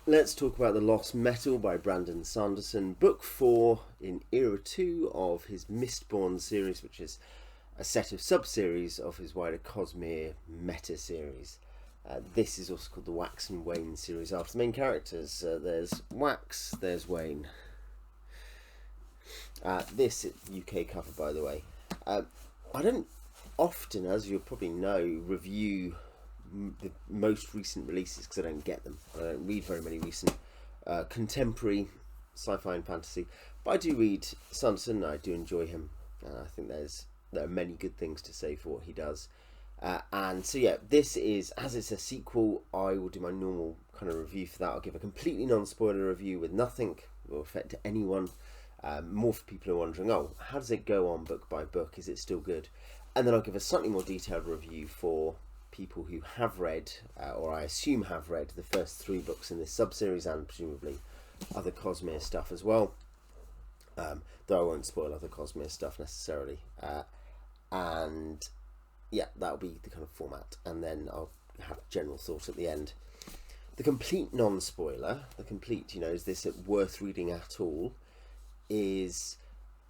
Let's talk about The Lost Metal by Brandon Sanderson, book 4 in Era 2 of his Mistborn series, which is a set of sub-series of his wider Cosmere meta-series. This is also called the Wax and Wayne series after the main characters. There's Wax, there's Wayne. This UK cover, by the way. I don't often, as you'll probably know, review the most recent releases because I don't get them. I don't read very many recent contemporary sci-fi and fantasy, but I do read Sanderson. I do enjoy him. I think there are many good things to say for what he does. And so yeah, this is, as it's a sequel, I will do my normal kind of review for that. I'll give a completely non-spoiler review with nothing will affect anyone. More for people who are wondering, oh, how does it go on book by book? Is it still good? And then I'll give a slightly more detailed review for people who have read, or I assume have read, the first 3 books in this sub-series and presumably other Cosmere stuff as well. Though I won't spoil other Cosmere stuff necessarily. And yeah, that'll be the kind of format. And then I'll have general thought at the end. The complete non-spoiler, the complete, is this worth reading at all, is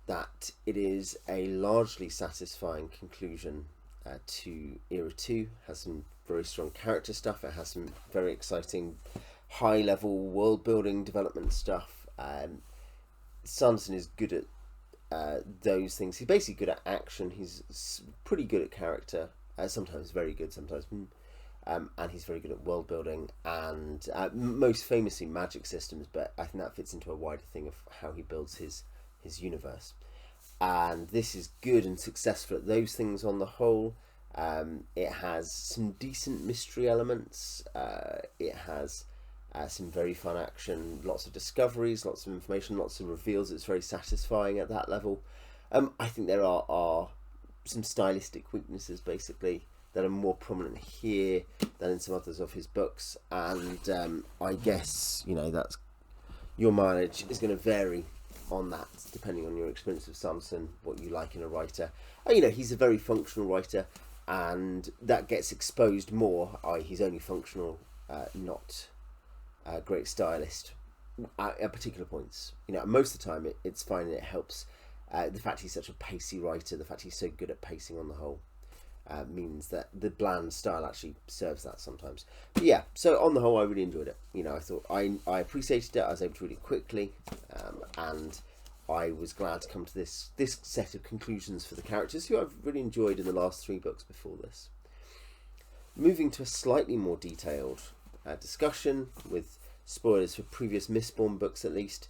that it is a largely satisfying conclusion to Era 2. Has some very strong character stuff. It has some very exciting high level world building development stuff. Sanderson is good at those things. He's basically good at action. He's pretty good at character, sometimes very good, sometimes and he's very good at world building and most famously magic systems, but I think that fits into a wider thing of how he builds his universe. And this is good and successful at those things on the whole. It has some decent mystery elements. It has some very fun action, lots of discoveries, lots of information, lots of reveals. It's very satisfying at that level. I think there are some stylistic weaknesses, basically, that are more prominent here than in some others of his books. And I guess, that's your mileage is going to vary on that, depending on your experience of Sanderson, what you like in a writer. He's a very functional writer, and that gets exposed more, i.e. he's only functional, not a great stylist at particular points. Most of the time it's fine and it helps. The fact he's such a pacey writer, the fact he's so good at pacing on the whole, means that the bland style actually serves that sometimes. But yeah, so on the whole, I really enjoyed it. I thought I appreciated it. I was able to read it quickly, and I was glad to come to this set of conclusions for the characters who I've really enjoyed in the last 3 books before this. Moving to a slightly more detailed discussion with spoilers for previous Mistborn books, at least.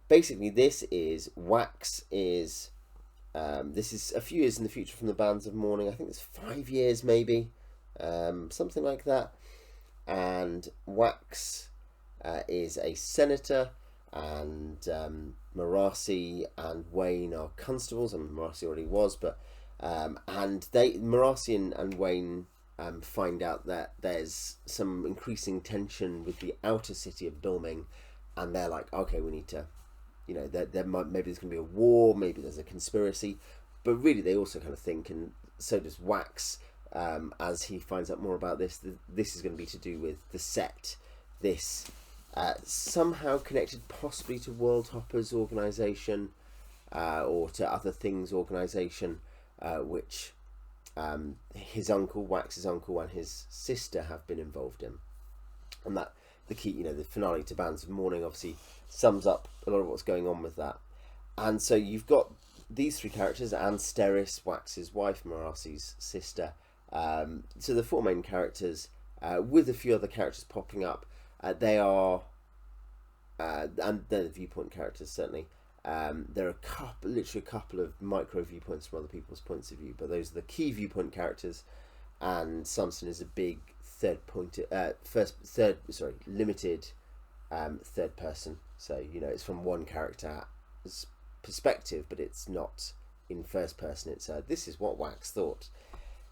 Basically, this is Wax is. This is a few years in the future from the Bands of Mourning. I think it's 5 years, maybe, something like that. And Wax is a senator, and Marasi and Wayne are constables. And Marasi already was, but Marasi and Wayne find out that there's some increasing tension with the outer city of Dulming, and they're like, okay, we need to. There might, maybe there's going to be a war, maybe there's a conspiracy, but really they also kind of think, and so does Wax, as he finds out more about this, this is going to be to do with the Set, this somehow connected possibly to World Hopper's organisation, or to other things organisation, which his uncle, Wax's uncle, and his sister have been involved in. And that the key, the finale to Bands of Mourning obviously sums up a lot of what's going on with that. And so you've got these 3 characters, and Steris, Wax's wife, Marasi's sister. So the 4 main characters, with a few other characters popping up. They are, and they're the viewpoint characters, certainly. There are literally a couple of micro viewpoints from other people's points of view, but those are the key viewpoint characters. And Sanderson is a big limited third person. So it's from one character's perspective, but it's not in first person. It's this is what Wax thought.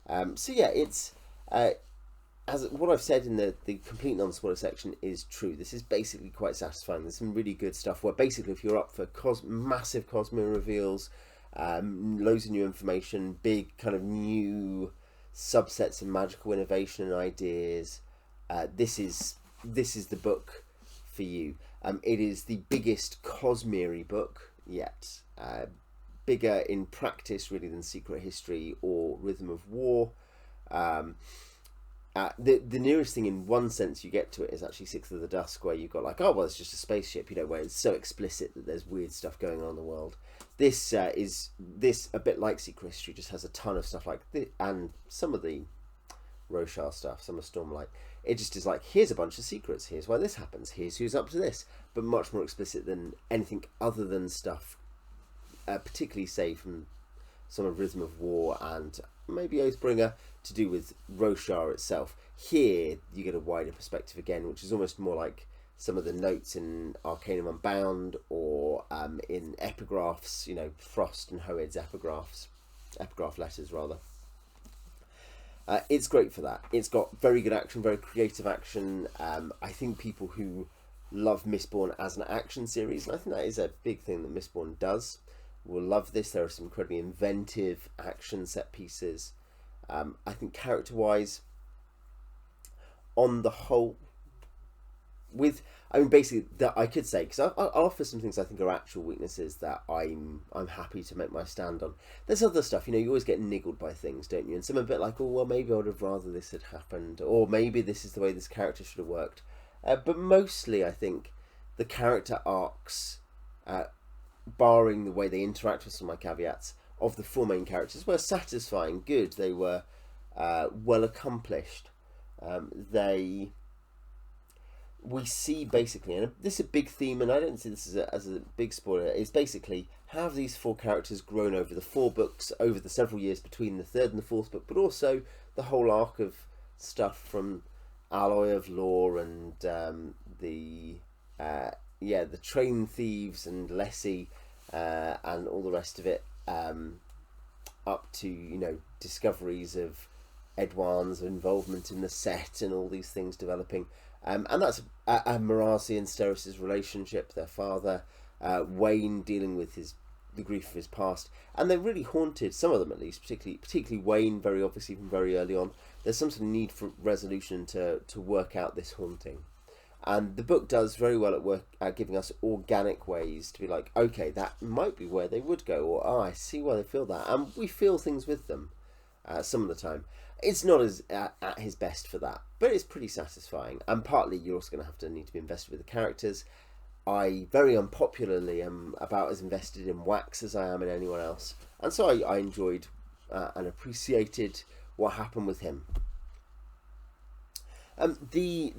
So yeah, it's as what I've said in the complete non-spoiler section is true. This is basically quite satisfying. There's some really good stuff where basically if you're up for massive Cosmere reveals, loads of new information, big kind of new subsets of magical innovation and ideas, this is the book for you. It is the biggest Cosmere book yet. Bigger in practice, really, than Secret History or Rhythm of War. The nearest thing in one sense you get to it is actually Sixth of the Dusk, where you've got like, oh, well, it's just a spaceship, where it's so explicit that there's weird stuff going on in the world. This is a bit like Secret History, just has a ton of stuff like this, and some of the Roshar stuff, some of Stormlight. It just is like, here's a bunch of secrets, here's why this happens, here's who's up to this, but much more explicit than anything other than stuff, particularly say from some of Rhythm of War and maybe Oathbringer, to do with Roshar itself. Here you get a wider perspective again, which is almost more like some of the notes in Arcanum Unbound, or in epigraphs, Frost and Hoed's epigraph letters rather. It's great for that. It's got very good action, very creative action. I think people who love Mistborn as an action series, and I think that is a big thing that Mistborn does, will love this. There are some incredibly inventive action set pieces. I think character-wise, on the whole, basically, that I could say, because I'll offer some things I think are actual weaknesses that I'm happy to make my stand on. There's other stuff, you always get niggled by things, don't you? And some are a bit like, oh, well, maybe I would have rather this had happened, or maybe this is the way this character should have worked. But mostly, I think, the character arcs, barring the way they interact with some of my caveats, of the four main characters were satisfying, good. They were well accomplished. We see basically, and this is a big theme, and I don't see this as a big spoiler, is basically have these four characters grown over the four books, over the several years between the third and the fourth book, but also the whole arc of stuff from Alloy of Law and the train thieves and Lessie and all the rest of it, up to discoveries of Edwan's involvement in the set and all these things developing. And that's Marasi and Steris' relationship, their father, Wayne dealing with the grief of his past, and they're really haunted, some of them at least, particularly Wayne, very obviously from very early on. There's some sort of need for resolution to work out this haunting. And the book does very well at work at giving us organic ways to be like, okay, that might be where they would go, or I see why they feel that, and we feel things with them some of the time. It's not as at his best for that, but it's pretty satisfying. And partly you're also going to have to need to be invested with the characters. I very unpopularly am about as invested in Wax as I am in anyone else, and so I enjoyed and appreciated what happened with him. The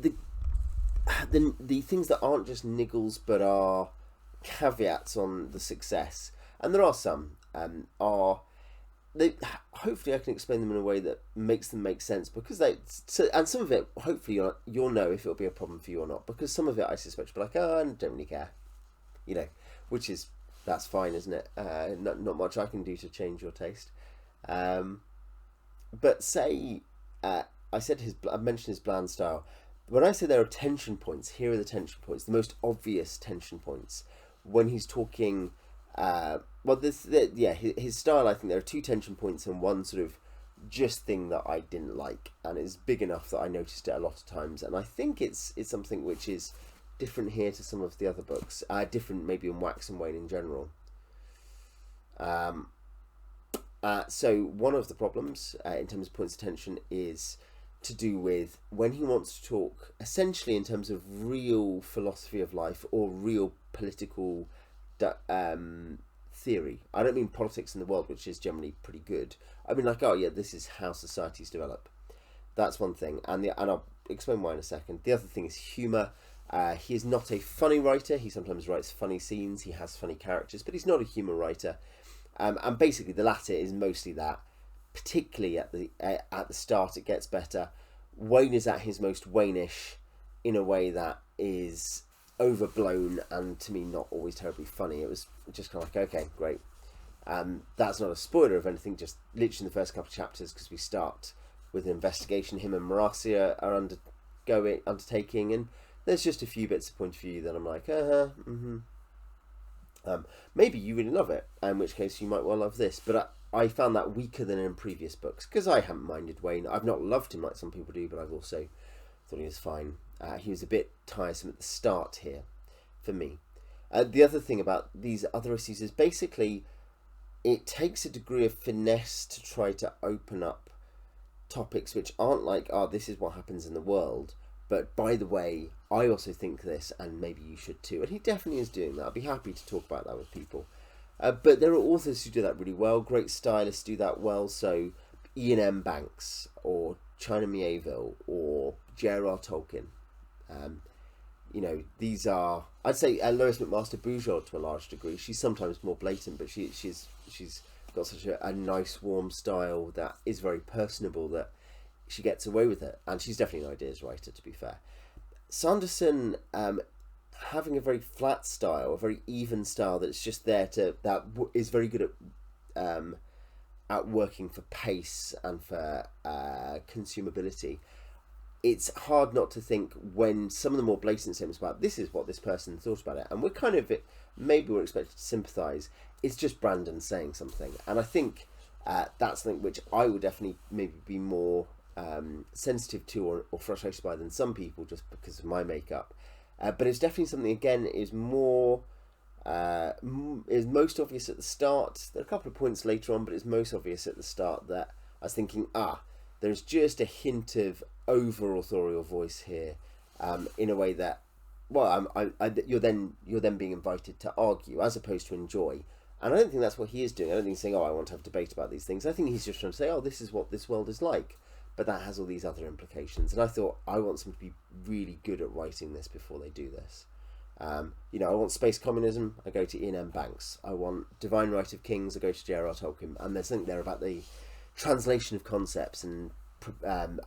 things that aren't just niggles but are caveats on the success, and there are some, hopefully I can explain them in a way that makes them make sense, because and some of it hopefully you'll know if it'll be a problem for you or not, because some of it I suspect you'll be like, oh, I don't really care, that's fine, isn't it? Not much I can do to change your taste. But say I mentioned his bland style. When I say there are tension points, here are the tension points, the most obvious tension points. When he's talking, his style, I think there are two tension points and one sort of just thing that I didn't like, and it's big enough that I noticed it a lot of times, and I think it's something which is different here to some of the other books, different maybe in Wax and Wayne in general. So one of the problems in terms of points of tension is to do with when he wants to talk essentially in terms of real philosophy of life or real political theory. I don't mean politics in the world, which is generally pretty good. I mean like, oh yeah, this is how societies develop. That's one thing, and I'll explain why in a second. The other thing is humour. He is not a funny writer. He sometimes writes funny scenes. He has funny characters, but he's not a humour writer. And basically the latter is mostly that. Particularly at the start, it gets better. Wayne is at his most Wayne-ish in a way that is overblown and to me not always terribly funny. It was just kind of like, okay, great. That's not a spoiler of anything, just literally in the first couple of chapters, because we start with an investigation him and Marasi are undertaking, and there's just a few bits of point of view that I'm like, maybe you really love it, in which case you might well love this, but I found that weaker than in previous books, because I haven't minded Wayne. I've not loved him like some people do, but I've also thought he was fine. he was a bit tiresome at the start here for me. The other thing about these other issues is basically it takes a degree of finesse to try to open up topics which aren't like, oh, this is what happens in the world, but by the way, I also think this, and maybe you should too. And he definitely is doing that. I'd be happy to talk about that with people. But there are authors who do that really well. Great stylists do that well. So Ian M. Banks or China Mieville or J.R.R. Tolkien. You know, these are, I'd say, Lois McMaster Bujold to a large degree. She's sometimes more blatant, but she's got such a nice, warm style that is very personable that she gets away with it. And she's definitely an ideas writer, to be fair. Sanderson, having a very flat style, a very even style that's just there to, is very good at working for pace and for consumability. It's hard not to think when some of the more blatant statements about this is what this person thought about it, and we're kind of, maybe we're expected to sympathise, it's just Brandon saying something. And I think that's something which I would definitely maybe be more sensitive to or frustrated by than some people, just because of my makeup. But it's definitely something, again, is more is most obvious at the start. There are a couple of points later on, but it's most obvious at the start that I was thinking, there's just a hint of over authorial voice here, in a way that, well, you're then being invited to argue as opposed to enjoy. And I don't think that's what he is doing. I don't think he's saying, I want to have debate about these things. I think he's just trying to say, this is what this world is like. But that has all these other implications. And I thought, I want someone to be really good at writing this before they do this. You know, I want space communism, I go to Ian M. Banks. I want Divine Right of Kings, I go to J.R.R. Tolkien. And there's something there about the translation of concepts and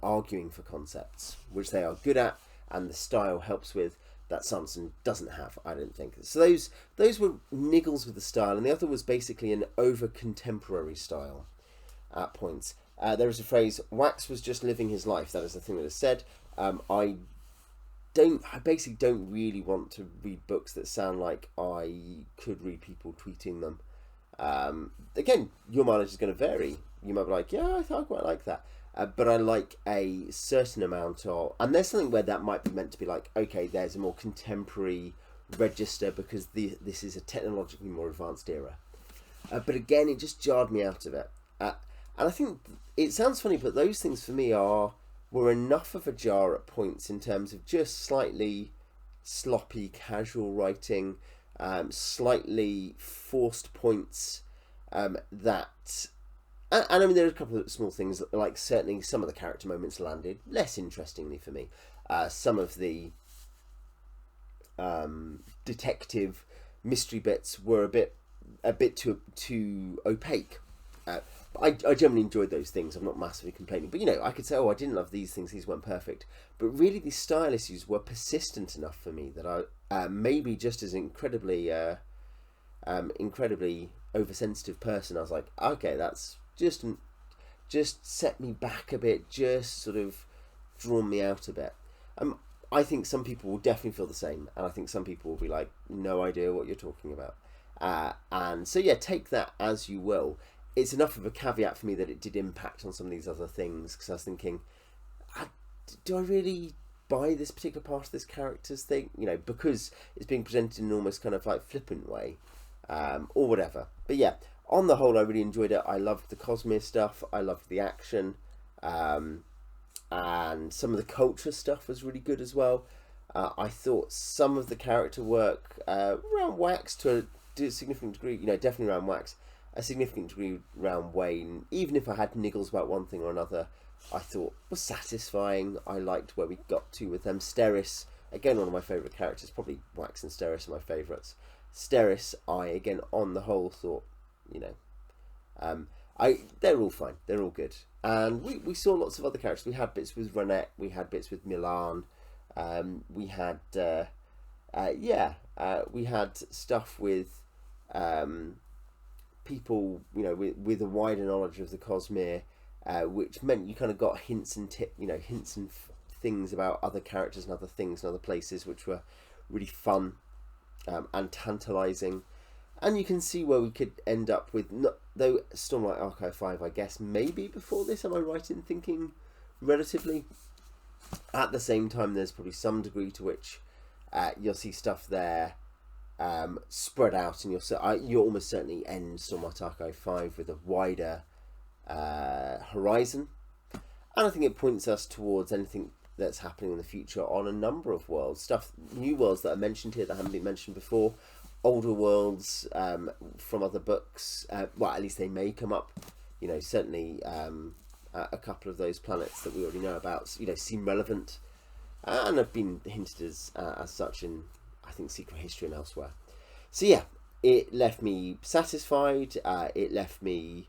arguing for concepts, which they are good at, and the style helps with, that Sanderson doesn't have, I don't think. So those were niggles with the style, and the other was basically an over-contemporary style at points. There is a phrase, Wax was just living his life. That is the thing that is said. I basically don't really want to read books that sound like I could read people tweeting them. Again, your mileage is going to vary. You might be like, yeah, I quite like that. But I like a certain amount of... And there's something where that might be meant to be like, okay, there's a more contemporary register because this is a technologically more advanced era. But again, it just jarred me out of it. And I think it sounds funny, but those things for me were enough of a jar at points in terms of just slightly sloppy, casual writing, slightly forced points that... And I mean, there are a couple of small things, like certainly some of the character moments landed less interestingly for me. Some of the detective mystery bits were a bit too opaque. I generally enjoyed those things. I'm not massively complaining, but you know, I could say, I didn't love these things; these weren't perfect. But really, these style issues were persistent enough for me that I maybe just as incredibly oversensitive person, I was like, okay, that's just set me back a bit, just sort of drawn me out a bit. I think some people will definitely feel the same, and I think some people will be like, no idea what you're talking about. And so yeah, take that as you will. It's enough of a caveat for me that it did impact on some of these other things, because I was thinking, do I really buy this particular part of this character's thing? You know, because it's being presented in an almost kind of like flippant way, or whatever. But yeah, on the whole, I really enjoyed it. I loved the Cosmere stuff. I loved the action. And some of the culture stuff was really good as well. I thought some of the character work around Wax to a significant degree, you know, definitely around Wax, a significant degree around Wayne, even if I had niggles about one thing or another, I thought was satisfying. I liked where we got to with them. Steris, again, one of my favourite characters. Probably Wax and Steris are my favourites. Steris, I, again, on the whole, thought, you know, they're all fine. They're all good. And we saw lots of other characters. We had bits with Ronette. We had bits with Milan. We had, we had stuff with people, you know, with a wider knowledge of the Cosmere, which meant you kind of got hints and things about other characters and other things and other places, which were really fun and tantalising. And you can see where we could end up with, though Stormlight Archive 5, I guess, maybe before this, am I right in thinking relatively? At the same time, there's probably some degree to which you'll see stuff there spread out, and you'll almost certainly end Stormlight Archive 5 with a wider horizon. And I think it points us towards anything that's happening in the future on a number of worlds. New worlds that are mentioned here that haven't been mentioned before, older worlds from other books. Well, at least they may come up. Certainly a couple of those planets that we already know about, seem relevant, and have been hinted as such in, I think, Secret History and elsewhere. So yeah, it left me satisfied. It left me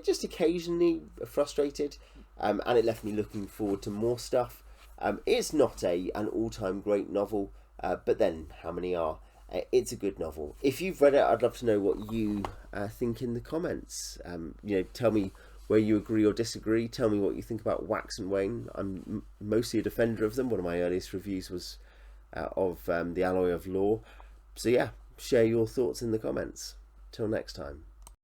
just occasionally frustrated, and it left me looking forward to more stuff. It's not an all-time great novel, but then how many are? It's a good novel. If you've read it, I'd love to know what you think in the comments. Tell me where you agree or disagree. Tell me what you think about Wax and Wayne. I'm mostly a defender of them. One of my earliest reviews was of The Alloy of Law. So yeah, share your thoughts in the comments. Till next time.